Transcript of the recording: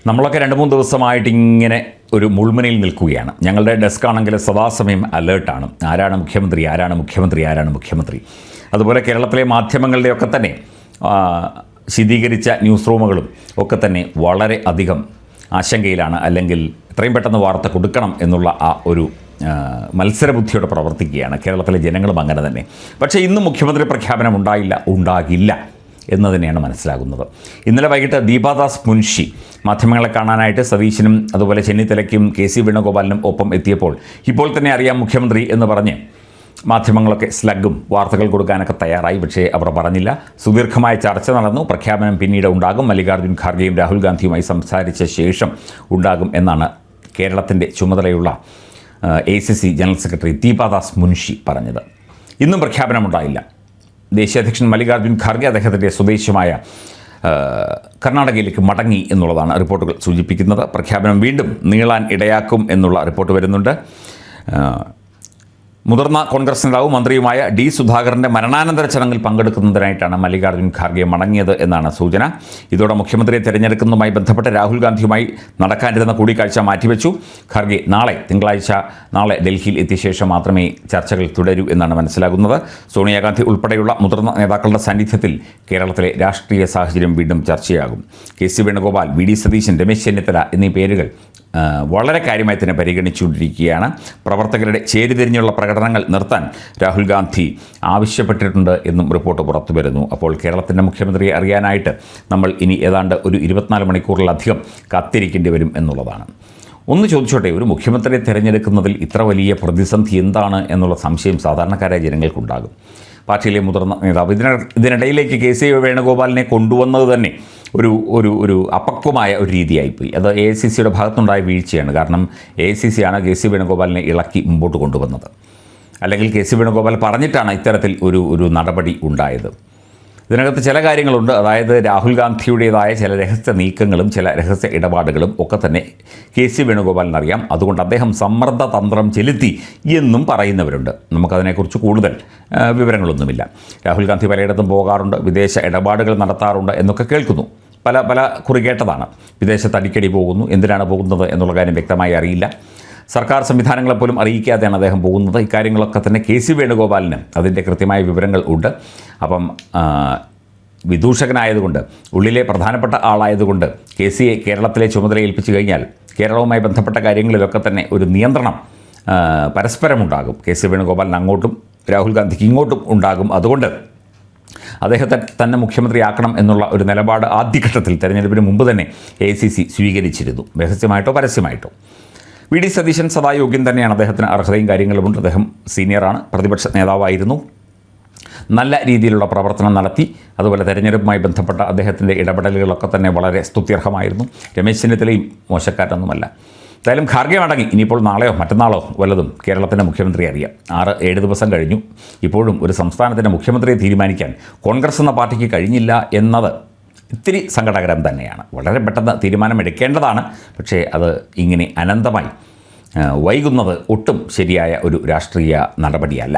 നമ്മളൊക്കെ 2-3 ദിവസമായിട്ട് ഇങ്ങനെ ഒരു മുൾമുനയിൽ നിൽക്കുകയാണ്. ഞങ്ങളുടെ ഡെസ്ക് ആണെങ്കിൽ സദാസമയം അലേർട്ടാണ്. ആരാണ് മുഖ്യമന്ത്രി, ആരാണ് മുഖ്യമന്ത്രി, ആരാണ് മുഖ്യമന്ത്രി. അതുപോലെ കേരളത്തിലെ മാധ്യമങ്ങളുടെയൊക്കെ തന്നെ ശീതീകരിച്ച ന്യൂസ് റൂമുകളും ഒക്കെ തന്നെ വളരെ അധികം ആശങ്കയിലാണ്. അല്ലെങ്കിൽ എത്രയും പെട്ടെന്ന് വാർത്ത കൊടുക്കണം എന്നുള്ള ആ ഒരു മത്സരബുദ്ധിയോടെ പ്രവർത്തിക്കുകയാണ് കേരളത്തിലെ ജനങ്ങളും അങ്ങനെ തന്നെ. പക്ഷേ ഇന്ന് മുഖ്യമന്ത്രി പ്രഖ്യാപനം ഉണ്ടാകില്ല എന്ന് തന്നെയാണ് മനസ്സിലാകുന്നത്. ഇന്നലെ വൈകിട്ട് ദീപാദാസ് മുൻഷി മാധ്യമങ്ങളെ കാണാനായിട്ട് സതീശനും അതുപോലെ ചെന്നിത്തലയ്ക്കും കെ.സി. വേണുഗോപാലിനും ഒപ്പം എത്തിയപ്പോൾ ഇപ്പോൾ തന്നെ അറിയാം മുഖ്യമന്ത്രി എന്ന് പറഞ്ഞ് മാധ്യമങ്ങളൊക്കെ സ്ലഗും വാർത്തകൾ കൊടുക്കാനൊക്കെ തയ്യാറായി. പക്ഷേ അവർ പറഞ്ഞില്ല. സുദീർഘമായ ചർച്ച നടന്നു. പ്രഖ്യാപനം പിന്നീട് ഉണ്ടാകും. മല്ലികാർജ്ജുൻ ഖാർഗെയും രാഹുൽ ഗാന്ധിയുമായി സംസാരിച്ച ശേഷം ഉണ്ടാകും എന്നാണ് കേരളത്തിൻ്റെ ചുമതലയുള്ള ACC general secretary Deepa Das Munshi പറഞ്ഞത്. ഇന്നും പ്രഖ്യാപനമുണ്ടായില്ല. ദേശീയ അധ്യക്ഷൻ മല്ലികാർജ്ജുൻ ഖാർഗെ അദ്ദേഹത്തിൻ്റെ സ്വദേശമായ കർണാടകയിലേക്ക് മടങ്ങി എന്നുള്ളതാണ് റിപ്പോർട്ടുകൾ സൂചിപ്പിക്കുന്നത്. പ്രഖ്യാപനം വീണ്ടും നീളാൻ ഇടയാക്കും എന്നുള്ള റിപ്പോർട്ട് വരുന്നുണ്ട്. മുതിർന്ന കോൺഗ്രസ് നേതാവും മന്ത്രിയുമായ D. സുധാകരൻ്റെ മരണാനന്തര ചടങ്ങിൽ പങ്കെടുക്കുന്നതിനായിട്ടാണ് മല്ലികാർജ്ജുൻ ഖാർഗെ മടങ്ങിയത് എന്നാണ് സൂചന. ഇതോടെ മുഖ്യമന്ത്രിയെ തിരഞ്ഞെടുക്കുന്നതുമായി ബന്ധപ്പെട്ട് രാഹുൽ ഗാന്ധിയുമായി നടക്കാനിരുന്ന കൂടിക്കാഴ്ച മാറ്റിവെച്ചു. ഖാർഗെ തിങ്കളാഴ്ച നാളെ ഡൽഹിയിൽ എത്തിയ ശേഷം മാത്രമേ ചർച്ചകൾ തുടരൂ എന്നാണ് മനസ്സിലാകുന്നത്. സോണിയാഗാന്ധി ഉൾപ്പെടെയുള്ള മുതിർന്ന നേതാക്കളുടെ സാന്നിധ്യത്തിൽ കേരളത്തിലെ രാഷ്ട്രീയ സാഹചര്യം വീണ്ടും ചർച്ചയാകും. കെ.സി. വേണുഗോപാൽ, വി.ഡി. സതീശൻ, രമേശ് ചെന്നിത്തല എന്നീ പേരുകൾ വളരെ കാര്യമായി തന്നെ പരിഗണിച്ചുകൊണ്ടിരിക്കുകയാണ്. പ്രവർത്തകരുടെ ചേരിതിരിഞ്ഞുള്ള പ്രകടനങ്ങൾ നിർത്താൻ രാഹുൽ ഗാന്ധി ആവശ്യപ്പെട്ടിട്ടുണ്ട് എന്നും റിപ്പോർട്ട് പുറത്തു വരുന്നു. അപ്പോൾ കേരളത്തിൻ്റെ മുഖ്യമന്ത്രിയെ അറിയാനായിട്ട് നമ്മൾ ഇനി ഏതാണ്ട് ഒരു 24 മണിക്കൂറിലധികം കാത്തിരിക്കേണ്ടി വരും എന്നുള്ളതാണ്. ഒന്ന് ചോദിച്ചോട്ടെ, ഒരു മുഖ്യമന്ത്രിയെ തിരഞ്ഞെടുക്കുന്നതിൽ ഇത്ര വലിയ പ്രതിസന്ധി എന്താണ് എന്നുള്ള സംശയം സാധാരണക്കാരായ ജനങ്ങൾക്കുണ്ടാകും. പാർട്ടിയിലെ മുതിർന്ന നേതാവ് ഇതിനിടയിലേക്ക് കെ.സി. വേണുഗോപാലിനെ കൊണ്ടുവന്നത് തന്നെ ഒരു അപക്വമായ ഒരു രീതിയായിപ്പോയി. അത് AICCയുടെ ഭാഗത്തുണ്ടായ വീഴ്ചയാണ്. കാരണം AICC ആണ് കെ.സി. വേണുഗോപാലിനെ ഇളക്കി മുമ്പോട്ട് കൊണ്ടുവന്നത്. അല്ലെങ്കിൽ കെ.സി. വേണുഗോപാൽ പറഞ്ഞിട്ടാണ് ഇത്തരത്തിൽ ഒരു നടപടി ഉണ്ടായത്. ഇതിനകത്ത് ചില കാര്യങ്ങളുണ്ട്. അതായത് രാഹുൽ ഗാന്ധിയുടേതായ ചില രഹസ്യ നീക്കങ്ങളും ചില രഹസ്യ ഇടപാടുകളും ഒക്കെ തന്നെ കെ.സി. വേണുഗോപാലിനറിയാം. അതുകൊണ്ട് അദ്ദേഹം സമ്മർദ്ദ തന്ത്രം ചെലുത്തി എന്നും പറയുന്നവരുണ്ട്. നമുക്കതിനെക്കുറിച്ച് കൂടുതൽ വിവരങ്ങളൊന്നുമില്ല. രാഹുൽ ഗാന്ധി പലയിടത്തും പോകാറുണ്ട്, വിദേശ ഇടപാടുകൾ നടത്താറുണ്ട് എന്നൊക്കെ കേൾക്കുന്നു. പല കുറികേട്ടതാണ്. വിദേശത്ത് അടിക്കടി പോകുന്നു. എന്തിനാണ് പോകുന്നത് എന്നുള്ള കാര്യം വ്യക്തമായി അറിയില്ല. സർക്കാർ സംവിധാനങ്ങളെപ്പോലും അറിയിക്കാതെയാണ് അദ്ദേഹം പോകുന്നത്. ഇക്കാര്യങ്ങളൊക്കെ തന്നെ കെ.സി. വേണുഗോപാലിന് അതിൻ്റെ കൃത്യമായ വിവരങ്ങൾ ഉണ്ട്. അപ്പം വിദൂഷകനായതുകൊണ്ട്, ഉള്ളിലെ പ്രധാനപ്പെട്ട ആളായതുകൊണ്ട് കെ.സിയെ കേരളത്തിലെ ചുമതല ഏൽപ്പിച്ചു കഴിഞ്ഞാൽ കേരളവുമായി ബന്ധപ്പെട്ട കാര്യങ്ങളിലൊക്കെ തന്നെ ഒരു നിയന്ത്രണം പരസ്പരമുണ്ടാകും. കെ.സി. വേണുഗോപാലിന് അങ്ങോട്ടും രാഹുൽ ഗാന്ധിക്ക് ഇങ്ങോട്ടും ഉണ്ടാകും. അതുകൊണ്ട് അദ്ദേഹത്തെ തന്നെ മുഖ്യമന്ത്രിയാക്കണം എന്നുള്ള ഒരു നിലപാട് ആദ്യഘട്ടത്തിൽ തെരഞ്ഞെടുപ്പിന് മുമ്പ് തന്നെ AICC സ്വീകരിച്ചിരുന്നു, രഹസ്യമായിട്ടോ പരസ്യമായിട്ടോ. വി.ഡി. സതീശൻ സദാ യോഗ്യൻ തന്നെയാണ്. അദ്ദേഹത്തിന് അർഹതയും കാര്യങ്ങളുമുണ്ട്. അദ്ദേഹം സീനിയറാണ്, പ്രതിപക്ഷ നേതാവായിരുന്നു, നല്ല രീതിയിലുള്ള പ്രവർത്തനം നടത്തി. അതുപോലെ തെരഞ്ഞെടുപ്പുമായി ബന്ധപ്പെട്ട അദ്ദേഹത്തിൻ്റെ ഇടപെടലുകളൊക്കെ തന്നെ വളരെ സ്തുത്യർഹമായിരുന്നു. രമേശ് ചെന്നിത്തലയും മോശക്കാരൊന്നുമല്ല. എന്തായാലും ഖാർഗെ മടങ്ങി. ഇനിയിപ്പോൾ നാളെയോ മറ്റന്നാളോ വല്ലതും കേരളത്തിൻ്റെ മുഖ്യമന്ത്രി അറിയാം. 6-7 ദിവസം കഴിഞ്ഞു. ഇപ്പോഴും ഒരു സംസ്ഥാനത്തിൻ്റെ മുഖ്യമന്ത്രിയെ തീരുമാനിക്കാൻ കോൺഗ്രസ് എന്ന പാർട്ടിക്ക് കഴിഞ്ഞില്ല എന്നത് ഇത്തിരി സങ്കടകരം തന്നെയാണ്. വളരെ പെട്ടെന്ന് തീരുമാനമെടുക്കേണ്ടതാണ്. പക്ഷേ അത് ഇങ്ങനെ അനന്തമായി വൈകുന്നത് ഒട്ടും ശരിയായ ഒരു രാഷ്ട്രീയ നടപടിയല്ല.